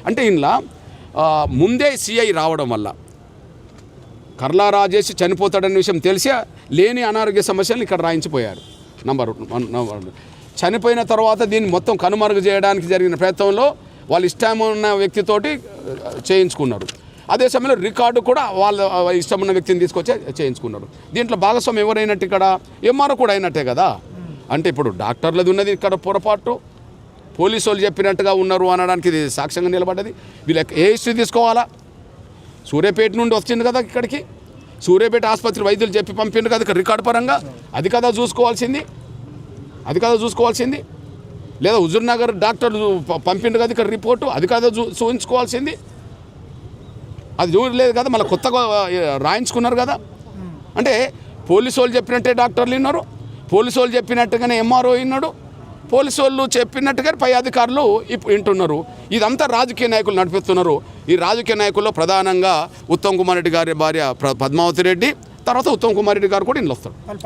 అంటే ఇందులో ముందే సిఐ రావడం వల్ల కర్లా రాజేష్ చనిపోతాడనే విషయం తెలిసి లేని అనారోగ్య సమస్యలు ఇక్కడ రాయించిపోయారు. నంబర్ చనిపోయిన తర్వాత దీన్ని మొత్తం కనుమరుగు చేయడానికి జరిగిన ప్రయత్నంలో వాళ్ళు ఇష్టమున్న వ్యక్తితోటి చేయించుకున్నారు. అదే సమయంలో రికార్డు కూడా వాళ్ళ ఇష్టమున్న వ్యక్తిని తీసుకొచ్చి చేయించుకున్నారు. దీంట్లో భాగస్వామ్యం ఎవరైనట్టు ఇక్కడ ఎంఆర్ఓ కూడా అయినట్టే కదా. అంటే ఇప్పుడు డాక్టర్లది ఉన్నది ఇక్కడ పొరపాటు, పోలీసు వాళ్ళు చెప్పినట్టుగా ఉన్నారు అనడానికి ఇది సాక్ష్యంగా నిలబడ్డది. వీళ్ళకి ఏ హిస్టరీ తీసుకోవాలా? సూర్యాపేట నుండి వచ్చింది కదా ఇక్కడికి, సూర్యాపేట ఆసుపత్రి వైద్యులు చెప్పి పంపిండు కదా ఇక్కడ రికార్డు పరంగా. అది కదా చూసుకోవాల్సింది. లేదా హుజూర్నగర్ డాక్టర్లు పంపిండు కదా ఇక్కడ రిపోర్టు, అది కదా చూపించుకోవాల్సింది. అది చూడలేదు కదా, మళ్ళీ కొత్తగా రాయించుకున్నారు కదా. అంటే పోలీసు వాళ్ళు చెప్పినట్టే డాక్టర్లు విన్నారు, పోలీసు వాళ్ళు చెప్పినట్టుగానే ఎంఆర్ఓ విన్నాడు, పోలీసు వాళ్ళు చెప్పినట్టుగా పై అధికారులు ఇప్పుడు వింటున్నారు. ఇదంతా రాజకీయ నాయకులు నడిపిస్తున్నారు. ఈ రాజకీయ నాయకుల్లో ప్రధానంగా ఉత్తమ్ కుమార్ రెడ్డి గారి భార్య పద్మావతి రెడ్డి, తర్వాత ఉత్తమ్ కుమార్ రెడ్డి గారు కూడా ఇంట్లో వస్తారు.